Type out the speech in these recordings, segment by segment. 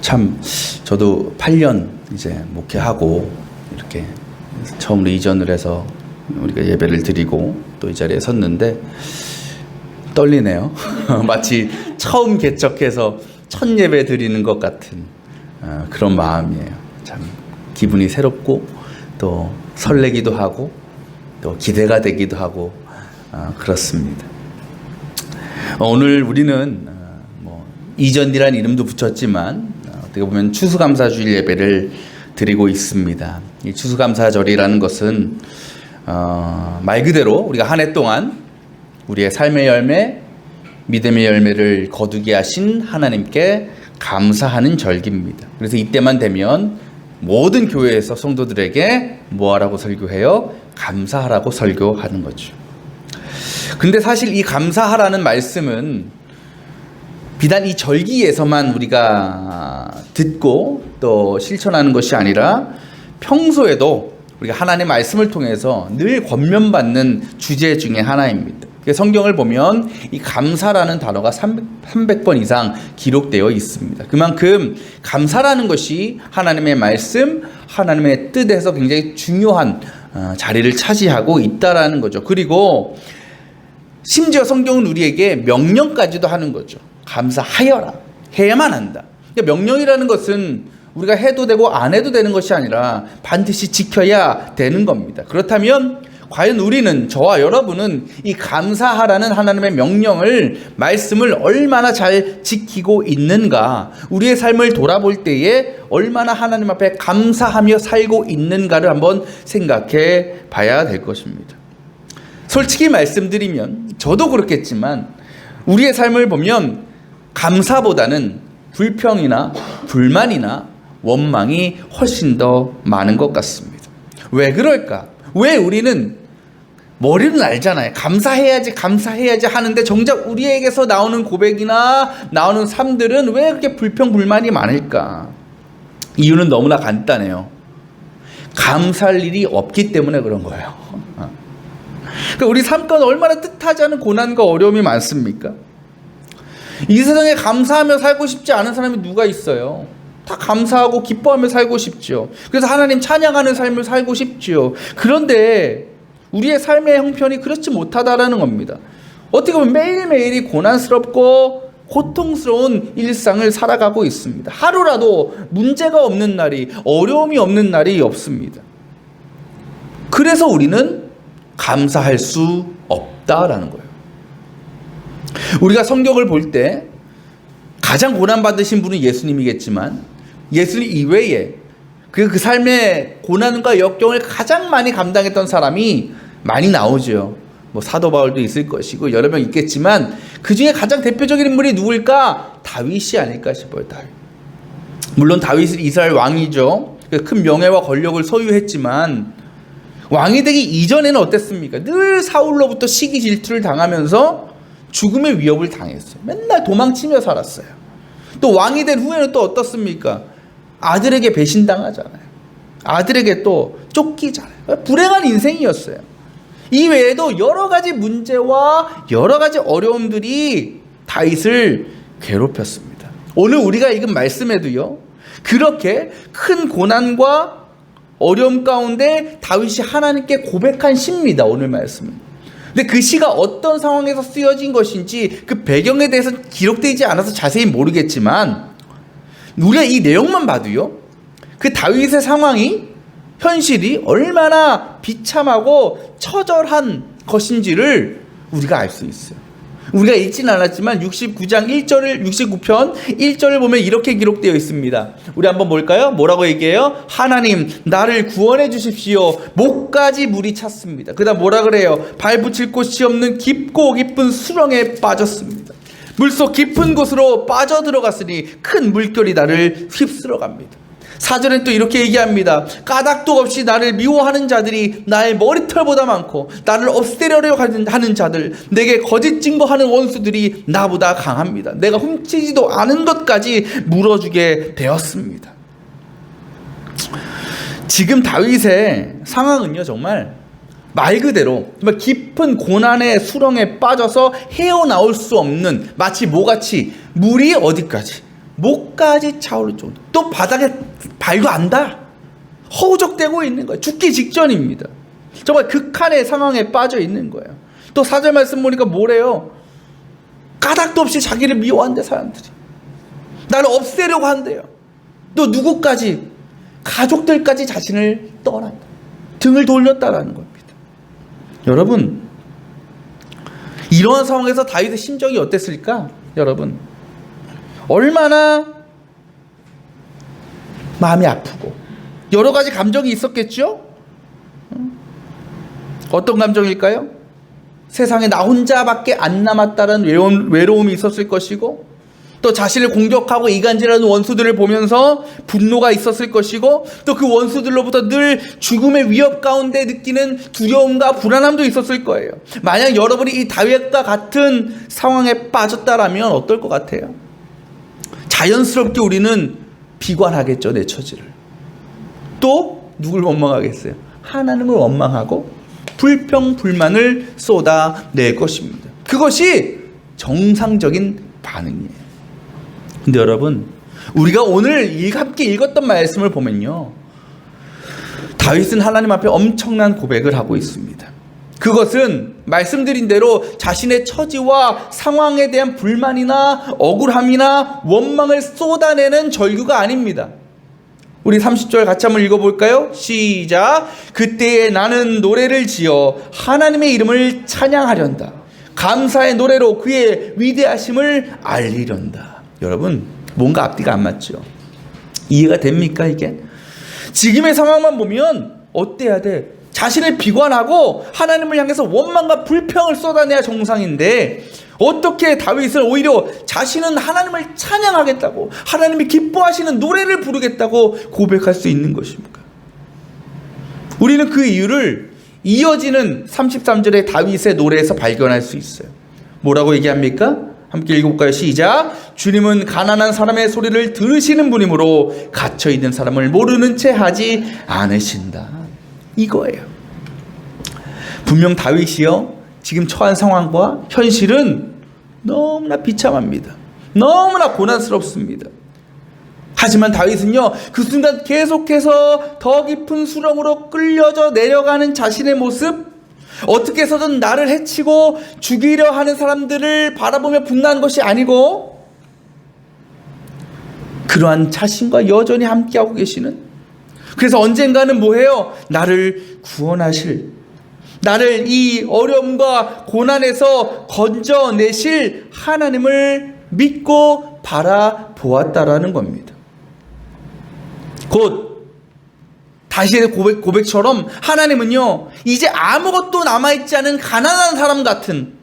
참 저도 8년 이제 목회하고 이렇게 처음으로 이전을 해서 우리가 예배를 드리고 또 이 자리에 섰는데 떨리네요. 마치 처음 개척해서 첫 예배 드리는 것 같은 그런 마음이에요. 참 기분이 새롭고 또 설레기도 하고 또 기대가 되기도 하고 그렇습니다. 오늘 우리는 이전이란 이름도 붙였지만 어떻게 보면 추수감사주일 예배를 드리고 있습니다. 이 추수감사절이라는 것은 말 그대로 우리가 한 해 동안 우리의 삶의 열매, 믿음의 열매를 거두게 하신 하나님께 감사하는 절기입니다. 그래서 이때만 되면 모든 교회에서 성도들에게 뭐하라고 설교해요? 감사하라고 설교하는 거죠. 근데 사실 이 감사하라는 말씀은 비단 이 절기에서만 우리가 듣고 또 실천하는 것이 아니라 평소에도 우리가 하나님의 말씀을 통해서 늘 권면받는 주제 중에 하나입니다. 성경을 보면 이 감사라는 단어가 300번 이상 기록되어 있습니다. 그만큼 감사라는 것이 하나님의 말씀, 하나님의 뜻에서 굉장히 중요한 자리를 차지하고 있다라는 거죠. 그리고 심지어 성경은 우리에게 명령까지도 하는 거죠. 감사하여라. 해야만 한다. 그러니까 명령이라는 것은 우리가 해도 되고 안 해도 되는 것이 아니라 반드시 지켜야 되는 겁니다. 그렇다면 과연 우리는, 저와 여러분은 이 감사하라는 하나님의 명령을, 말씀을 얼마나 잘 지키고 있는가, 우리의 삶을 돌아볼 때에 얼마나 하나님 앞에 감사하며 살고 있는가를 한번 생각해 봐야 될 것입니다. 솔직히 말씀드리면 저도 그렇겠지만 우리의 삶을 보면 감사보다는 불평이나 불만이나 원망이 훨씬 더 많은 것 같습니다. 왜 그럴까? 왜 우리는 머리는 알잖아요. 감사해야지 하는데 정작 우리에게서 나오는 고백이나 나오는 삶들은 왜 그렇게 불평 불만이 많을까? 이유는 너무나 간단해요. 감사할 일이 없기 때문에 그런 거예요. 그러니까 우리 삶 가운데 얼마나 뜻하지 않은 고난과 어려움이 많습니까? 이 세상에 감사하며 살고 싶지 않은 사람이 누가 있어요? 다 감사하고 기뻐하며 살고 싶죠. 그래서 하나님 찬양하는 삶을 살고 싶죠. 그런데 우리의 삶의 형편이 그렇지 못하다라는 겁니다. 어떻게 보면 매일매일이 고난스럽고 고통스러운 일상을 살아가고 있습니다. 하루라도 문제가 없는 날이, 어려움이 없는 날이 없습니다. 그래서 우리는 감사할 수 없다라는 거예요. 우리가 성경을 볼 때 가장 고난받으신 분은 예수님이겠지만 예수님 이외에 그 삶의 고난과 역경을 가장 많이 감당했던 사람이 많이 나오죠. 사도 바울도 있을 것이고 여러 명 있겠지만 그 중에 가장 대표적인 인물이 누구일까? 다윗이 아닐까 싶어요. 다윗. 물론 다윗은 이스라엘 왕이죠. 큰 명예와 권력을 소유했지만 왕이 되기 이전에는 어땠습니까? 늘 사울로부터 시기 질투를 당하면서 죽음의 위협을 당했어요. 맨날 도망치며 살았어요. 또 왕이 된 후에는 또 어떻습니까? 아들에게 배신당하잖아요. 아들에게 또 쫓기잖아요. 불행한 인생이었어요. 이 외에도 여러 가지 문제와 여러 가지 어려움들이 다윗을 괴롭혔습니다. 오늘 우리가 읽은 말씀에도요, 그렇게 큰 고난과 어려움 가운데 다윗이 하나님께 고백한 시입니다. 오늘 말씀은. 근데 그 시가 어떤 상황에서 쓰여진 것인지 그 배경에 대해서 기록되지 않아서 자세히 모르겠지만 우리가 이 내용만 봐도요, 그 다윗의 상황이, 현실이 얼마나 비참하고 처절한 것인지를 우리가 알 수 있어요. 우리가 읽지는 않았지만 69편 1절을 보면 이렇게 기록되어 있습니다. 우리 한번 볼까요? 뭐라고 얘기해요? 하나님 나를 구원해 주십시오. 목까지 물이 찼습니다. 그 다음 뭐라 그래요? 발 붙일 곳이 없는 깊고 깊은 수렁에 빠졌습니다. 물속 깊은 곳으로 빠져들어갔으니 큰 물결이 나를 휩쓸어 갑니다. 4절엔 또 이렇게 얘기합니다. 까닭도 없이 나를 미워하는 자들이 나의 머리털보다 많고 나를 없애려고 하는 자들, 내게 거짓 증거하는 원수들이 나보다 강합니다. 내가 훔치지도 않은 것까지 물어주게 되었습니다. 지금 다윗의 상황은요, 정말 말 그대로 정말 깊은 고난의 수렁에 빠져서 헤어나올 수 없는, 마치 뭐같이 물이 어디까지? 목까지 차오를 정도. 또 바닥에 발도 안 닿아. 허우적대고 있는 거예요. 죽기 직전입니다. 정말 극한의 상황에 빠져 있는 거예요. 또 4절 말씀 보니까 뭐래요? 까닭도 없이 자기를 미워한대, 사람들이. 나를 없애려고 한대요. 또 누구까지? 가족들까지 자신을 떠난다. 등을 돌렸다라는 겁니다. 여러분, 이러한 상황에서 다윗의 심정이 어땠을까? 여러분, 얼마나 마음이 아프고 여러 가지 감정이 있었겠죠? 어떤 감정일까요? 세상에 나 혼자밖에 안 남았다는 외로움이 있었을 것이고, 또 자신을 공격하고 이간질하는 원수들을 보면서 분노가 있었을 것이고, 또 그 원수들로부터 늘 죽음의 위협 가운데 느끼는 두려움과 불안함도 있었을 거예요. 만약 여러분이 이 다윗과 같은 상황에 빠졌다라면 어떨 것 같아요? 자연스럽게 우리는 비관하겠죠, 내 처지를. 또 누굴 원망하겠어요? 하나님을 원망하고 불평불만을 쏟아낼 것입니다. 그것이 정상적인 반응이에요. 근데 여러분, 우리가 오늘 함께 읽었던 말씀을 보면요, 다윗은 하나님 앞에 엄청난 고백을 하고 있습니다. 그것은 말씀드린 대로 자신의 처지와 상황에 대한 불만이나 억울함이나 원망을 쏟아내는 절규가 아닙니다. 우리 30절 같이 한번 읽어볼까요? 시작. 그때에 나는 노래를 지어 하나님의 이름을 찬양하련다. 감사의 노래로 그의 위대하심을 알리련다. 여러분, 뭔가 앞뒤가 안 맞죠? 이해가 됩니까, 이게? 지금의 상황만 보면 어때야 돼? 자신을 비관하고 하나님을 향해서 원망과 불평을 쏟아내야 정상인데, 어떻게 다윗은 오히려 자신은 하나님을 찬양하겠다고, 하나님이 기뻐하시는 노래를 부르겠다고 고백할 수 있는 것입니까? 우리는 그 이유를 이어지는 33절의 다윗의 노래에서 발견할 수 있어요. 뭐라고 얘기합니까? 함께 읽어볼까요? 시작. 주님은 가난한 사람의 소리를 들으시는 분이므로 갇혀있는 사람을 모르는 채 하지 않으신다. 이거예요. 분명 다윗이요, 지금 처한 상황과 현실은 너무나 비참합니다. 너무나 고난스럽습니다. 하지만 다윗은요, 그 순간 계속해서 더 깊은 수렁으로 끌려져 내려가는 자신의 모습, 어떻게 해서든 나를 해치고 죽이려 하는 사람들을 바라보며 분노한 것이 아니고, 그러한 자신과 여전히 함께하고 계시는, 그래서 언젠가는 뭐해요? 나를 구원하실, 나를 이 어려움과 고난에서 건져내실 하나님을 믿고 바라보았다라는 겁니다. 곧 다시의 고백처럼 하나님은요, 이제 아무것도 남아있지 않은 가난한 사람 같은,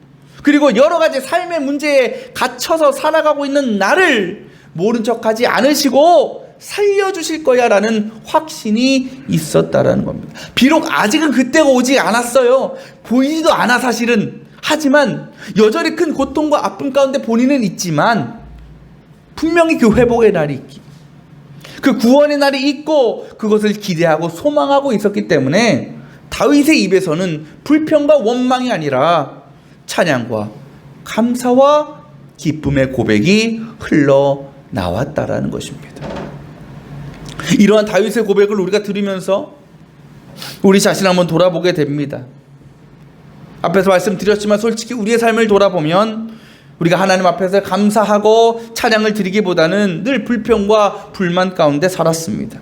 그리고 여러 가지 삶의 문제에 갇혀서 살아가고 있는 나를 모른 척하지 않으시고 살려주실 거야 라는 확신이 있었다라는 겁니다. 비록 아직은 그때가 오지 않았어요. 보이지도 않아 사실은. 하지만 여전히 큰 고통과 아픔 가운데 본인은 있지만 분명히 그 회복의 날이 있기, 그 구원의 날이 있고 그것을 기대하고 소망하고 있었기 때문에 다윗의 입에서는 불평과 원망이 아니라 찬양과 감사와 기쁨의 고백이 흘러나왔다라는 것입니다. 이러한 다윗의 고백을 우리가 들으면서 우리 자신을 한번 돌아보게 됩니다. 앞에서 말씀드렸지만 솔직히 우리의 삶을 돌아보면 우리가 하나님 앞에서 감사하고 찬양을 드리기보다는 늘 불평과 불만 가운데 살았습니다.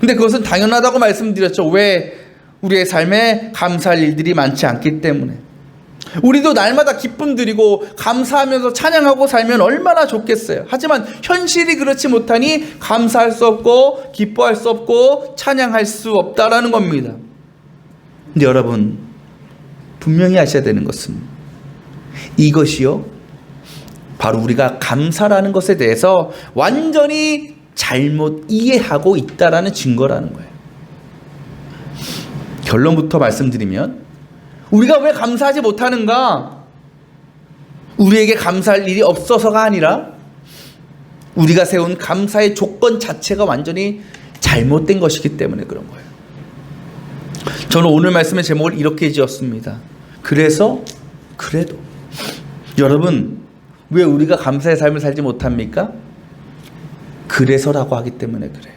근데 그것은 당연하다고 말씀드렸죠. 왜? 우리의 삶에 감사할 일들이 많지 않기 때문에. 우리도 날마다 기쁨 드리고 감사하면서 찬양하고 살면 얼마나 좋겠어요. 하지만 현실이 그렇지 못하니 감사할 수 없고 기뻐할 수 없고 찬양할 수 없다라는 겁니다. 근데 여러분, 분명히 아셔야 되는 것은 이것이요, 바로 우리가 감사라는 것에 대해서 완전히 잘못 이해하고 있다라는 증거라는 거예요. 결론부터 말씀드리면, 우리가 왜 감사하지 못하는가? 우리에게 감사할 일이 없어서가 아니라 우리가 세운 감사의 조건 자체가 완전히 잘못된 것이기 때문에 그런 거예요. 저는 오늘 말씀의 제목을 이렇게 지었습니다. 그래도 여러분, 왜 우리가 감사의 삶을 살지 못합니까? 그래서라고 하기 때문에 그래요.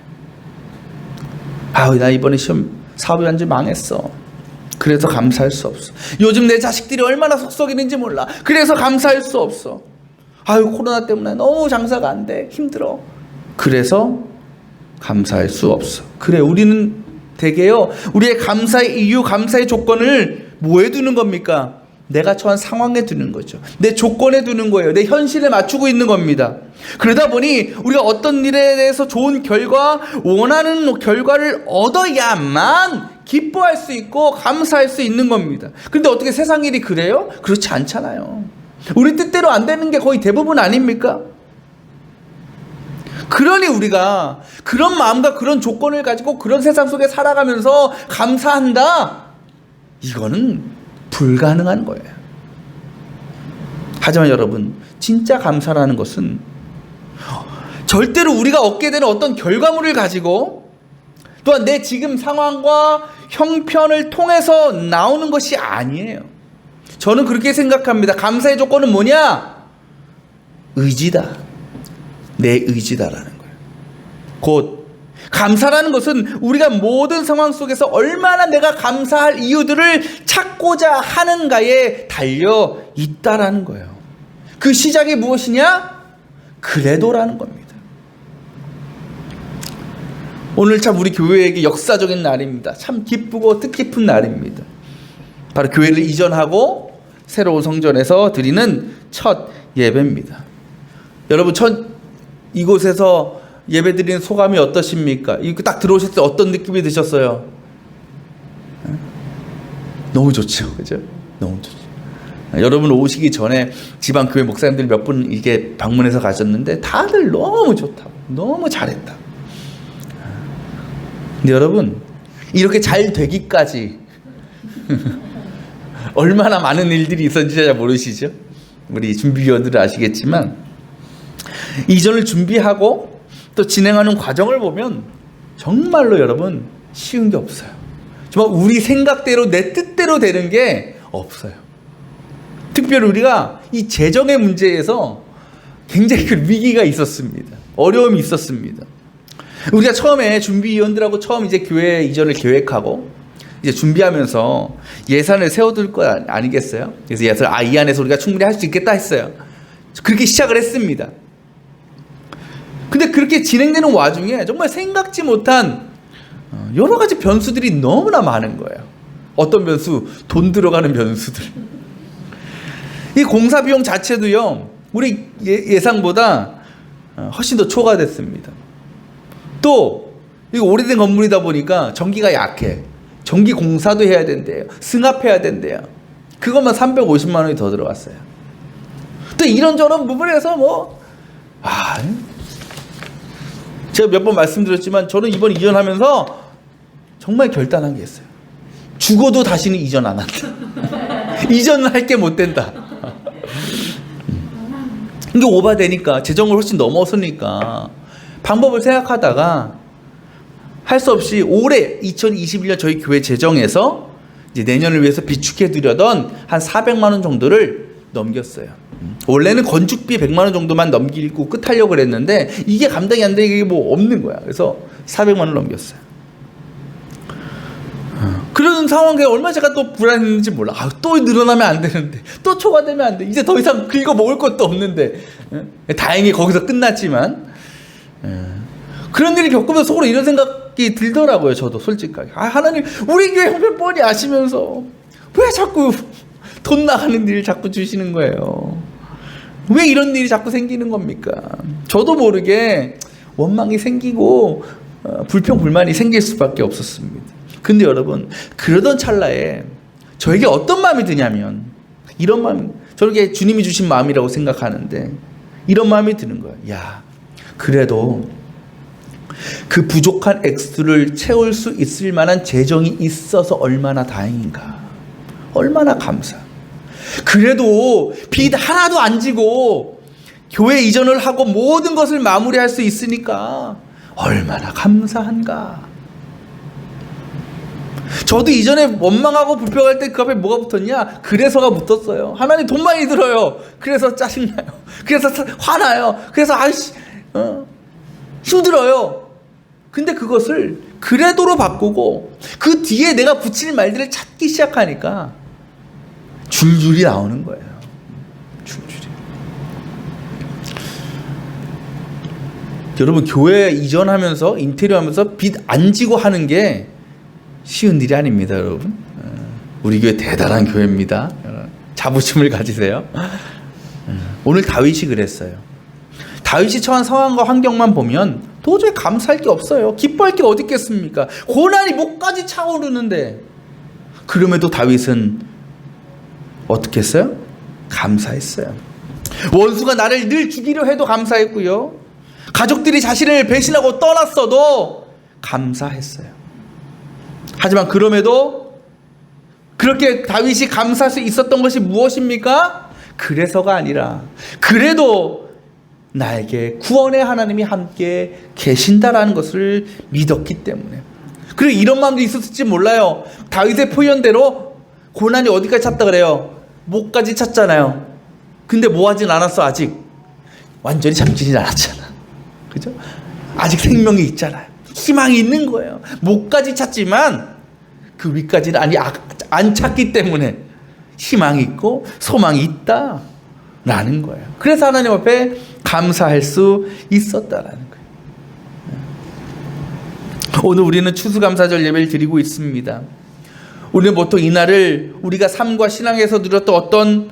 나 이번에 시험 사업이 완전 망했어. 그래서 감사할 수 없어. 요즘 내 자식들이 얼마나 속썩이는지 몰라. 그래서 감사할 수 없어. 코로나 때문에 너무 장사가 안 돼. 힘들어. 그래서 감사할 수 없어. 그래, 우리는 대개요, 우리의 감사의 이유, 감사의 조건을 뭐에 두는 겁니까? 내가 처한 상황에 두는 거죠. 내 조건에 두는 거예요. 내 현실에 맞추고 있는 겁니다. 그러다 보니 우리가 어떤 일에 대해서 좋은 결과, 원하는 결과를 얻어야만 기뻐할 수 있고 감사할 수 있는 겁니다. 그런데 어떻게 세상 일이 그래요? 그렇지 않잖아요. 우리 뜻대로 안 되는 게 거의 대부분 아닙니까? 그러니 우리가 그런 마음과 그런 조건을 가지고 그런 세상 속에 살아가면서 감사한다, 이거는 불가능한 거예요. 하지만 여러분, 진짜 감사라는 것은 절대로 우리가 얻게 되는 어떤 결과물을 가지고, 또한 내 지금 상황과 형편을 통해서 나오는 것이 아니에요. 저는 그렇게 생각합니다. 감사의 조건은 뭐냐? 의지다. 내 의지다라는 거예요. 곧 감사라는 것은 우리가 모든 상황 속에서 얼마나 내가 감사할 이유들을 찾고자 하는가에 달려 있다라는 거예요. 그 시작이 무엇이냐? 그래도라는 겁니다. 오늘 참 우리 교회에게 역사적인 날입니다. 참 기쁘고 뜻깊은 날입니다. 바로 교회를 이전하고 새로운 성전에서 드리는 첫 예배입니다. 여러분, 이곳에서 예배 드리는 소감이 어떠십니까? 이거 딱 들어오셨을 때 어떤 느낌이 드셨어요? 너무 좋죠, 그죠? 너무 좋죠. 여러분 오시기 전에 지방 교회 목사님들 몇 분 이게 방문해서 가셨는데 다들 너무 좋다, 너무 잘했다. 근데 여러분, 이렇게 잘 되기까지 얼마나 많은 일들이 있었는지 잘 모르시죠? 우리 준비위원들은 아시겠지만, 이전을 준비하고 또 진행하는 과정을 보면 정말로 여러분 쉬운 게 없어요. 정말 우리 생각대로 내 뜻대로 되는 게 없어요. 특별히 우리가 이 재정의 문제에서 굉장히 큰 위기가 있었습니다. 어려움이 있었습니다. 우리가 처음에 준비위원들하고 처음 이제 교회 이전을 계획하고 이제 준비하면서 예산을 세워둘 거 아니겠어요? 그래서 예산을 이 안에서 우리가 충분히 할 수 있겠다 했어요. 그렇게 시작을 했습니다. 근데 그렇게 진행되는 와중에 정말 생각지 못한 여러 가지 변수들이 너무나 많은 거예요. 어떤 변수? 돈 들어가는 변수들. 이 공사 비용 자체도요, 우리 예상보다 훨씬 더 초과됐습니다. 또 이거 오래된 건물이다 보니까 전기가 약해. 전기 공사도 해야 된대요. 승합해야 된대요. 그것만 350만 원이 더 들어갔어요. 또 이런저런 부분에서 제가 몇 번 말씀드렸지만 저는 이번 이전하면서 정말 결단한 게 있어요. 죽어도 다시는 이전 안 한다. 이전을 할 게 못 된다. 이게 오바되니까, 재정을 훨씬 넘어서니까 방법을 생각하다가 할 수 없이 올해 2021년 저희 교회 재정에서 이제 내년을 위해서 비축해 두려던 한 400만 원 정도를 넘겼어요. 원래는 건축비 100만 원 정도만 넘기고 끝하려고 그랬는데 이게 감당이 안 되게 뭐 없는 거야. 그래서 400만 원 넘겼어요. 그런 상황에 얼마나 제가 또 불안했는지 몰라. 또 늘어나면 안 되는데, 또 초과되면 안 돼. 이제 더 이상 긁어 먹을 것도 없는데. 다행히 거기서 끝났지만, 그런 일을 겪으면서 속으로 이런 생각이 들더라고요. 저도 솔직하게. 하나님, 우리 교회 형편 뻔히 아시면서 왜 자꾸 돈 나가는 일을 자꾸 주시는 거예요? 왜 이런 일이 자꾸 생기는 겁니까? 저도 모르게 원망이 생기고 불평 불만이 생길 수밖에 없었습니다. 근데 여러분, 그러던 찰나에 저에게 어떤 마음이 드냐면, 이런 마음, 저에게 주님이 주신 마음이라고 생각하는데 이런 마음이 드는 거예요. 야, 그래도 그 부족한 액수를 채울 수 있을 만한 재정이 있어서 얼마나 다행인가, 얼마나 감사. 그래도 빚 하나도 안 지고 교회 이전을 하고 모든 것을 마무리할 수 있으니까 얼마나 감사한가. 저도 이전에 원망하고 불평할 때 그 앞에 뭐가 붙었냐? 그래서가 붙었어요. 하나님 돈 많이 들어요. 그래서 짜증나요. 그래서 화나요. 그래서 힘들어요. 근데 그것을 그래도로 바꾸고 그 뒤에 내가 붙일 말들을 찾기 시작하니까 줄줄이 나오는 거예요. 줄줄이. 여러분, 교회 이전하면서 인테리어 하면서 빚 안 지고 하는 게 쉬운 일이 아닙니다, 여러분. 우리 교회 대단한 교회입니다. 자부심을 가지세요. 오늘 다윗이 그랬어요. 다윗이 처한 상황과 환경만 보면 도저히 감사할 게 없어요. 기뻐할 게 어디 있겠습니까? 고난이 목까지 차오르는데, 그럼에도 다윗은 어떻게 했어요? 감사했어요. 원수가 나를 늘 죽이려 해도 감사했고요. 가족들이 자신을 배신하고 떠났어도 감사했어요. 하지만 그럼에도 그렇게 다윗이 감사할 수 있었던 것이 무엇입니까? 그래서가 아니라 그래도 나에게 구원의 하나님이 함께 계신다라는 것을 믿었기 때문에. 그리고 이런 마음도 있었을지 몰라요. 다윗의 표현대로 고난이 어디까지 찼다 그래요? 목까지 찼잖아요. 근데 뭐 하진 않았어. 아직 완전히 잠기진 않았잖아. 그죠? 아직 생명이 있잖아요. 희망이 있는 거예요. 목까지 찼지만 그 위까지는 안 찼기 때문에 희망이 있고 소망이 있다라는 거예요. 그래서 하나님 앞에 감사할 수 있었다라는 거예요. 오늘 우리는 추수감사절 예배를 드리고 있습니다. 우리는 보통 이날을 우리가 삶과 신앙에서 누렸던 어떤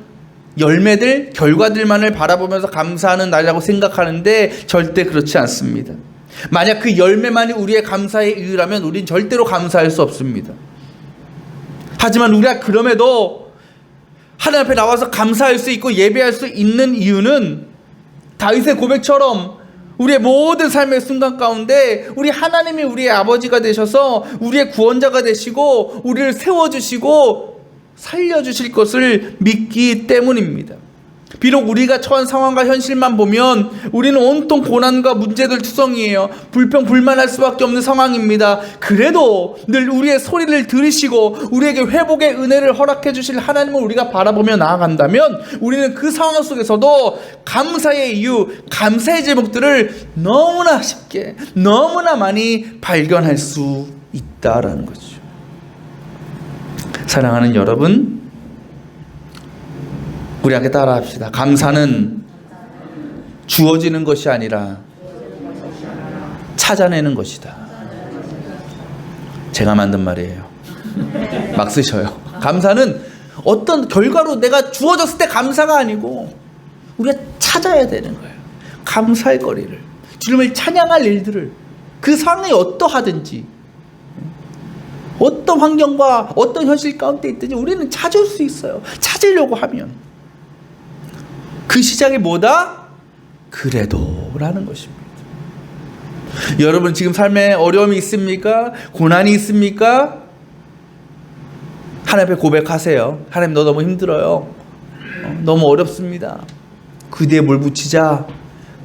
열매들, 결과들만을 바라보면서 감사하는 날이라고 생각하는데 절대 그렇지 않습니다. 만약 그 열매만이 우리의 감사의 이유라면 우린 절대로 감사할 수 없습니다. 하지만 우리가 그럼에도 하나님 앞에 나와서 감사할 수 있고 예배할 수 있는 이유는 다윗의 고백처럼 우리의 모든 삶의 순간 가운데 우리 하나님이 우리의 아버지가 되셔서 우리의 구원자가 되시고 우리를 세워주시고 살려주실 것을 믿기 때문입니다. 비록 우리가 처한 상황과 현실만 보면 우리는 온통 고난과 문제들 투성이에요. 불평불만할 수밖에 없는 상황입니다. 그래도 늘 우리의 소리를 들으시고 우리에게 회복의 은혜를 허락해 주실 하나님을 우리가 바라보며 나아간다면 우리는 그 상황 속에서도 감사의 이유, 감사의 제목들을 너무나 쉽게, 너무나 많이 발견할 수 있다라는 거죠. 사랑하는 여러분, 우리 함께 따라합시다. 감사는 주어지는 것이 아니라 찾아내는 것이다. 제가 만든 말이에요. 막 쓰셔요. 감사는 어떤 결과로 내가 주어졌을 때 감사가 아니고 우리가 찾아야 되는 거예요. 감사할 거리를, 주님을 찬양할 일들을, 그 상황이 어떠하든지 어떤 환경과 어떤 현실 가운데 있든지 우리는 찾을 수 있어요. 찾으려고 하면. 그 시작이 뭐다? 그래도라는 것입니다. 여러분 지금 삶에 어려움이 있습니까? 고난이 있습니까? 하나님 앞에 고백하세요. 하나님, 너 너무 힘들어요. 너무 어렵습니다. 그 뒤에 뭘 붙이자?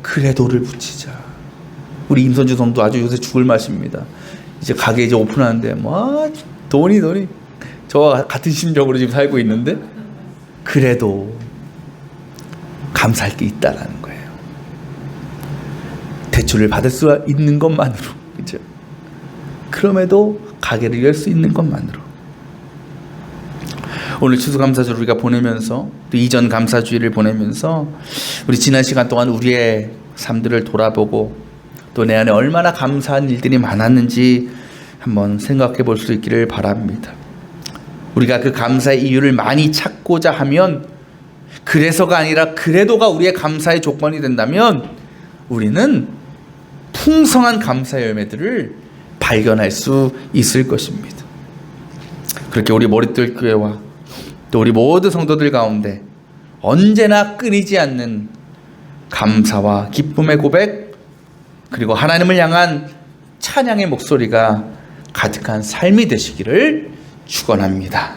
그래도를 붙이자. 우리 임선주 성도 아주 요새 죽을 맛입니다. 이제 가게 이제 오픈하는데 돈이 저와 같은 심정으로 지금 살고 있는데 그래도 감사할 게 있다라는 거예요. 대출을 받을 수 있는 것만으로, 그죠? 그럼에도 가게를 열 수 있는 것만으로. 오늘 추수감사절 우리가 보내면서 또 이전 감사주의를 보내면서 우리 지난 시간 동안 우리의 삶들을 돌아보고 또 내 안에 얼마나 감사한 일들이 많았는지 한번 생각해 볼 수 있기를 바랍니다. 우리가 그 감사의 이유를 많이 찾고자 하면, 그래서가 아니라 그래도가 우리의 감사의 조건이 된다면 우리는 풍성한 감사의 열매들을 발견할 수 있을 것입니다. 그렇게 우리 머릿들 교회와 또 우리 모든 성도들 가운데 언제나 끊이지 않는 감사와 기쁨의 고백, 그리고 하나님을 향한 찬양의 목소리가 가득한 삶이 되시기를 축원합니다.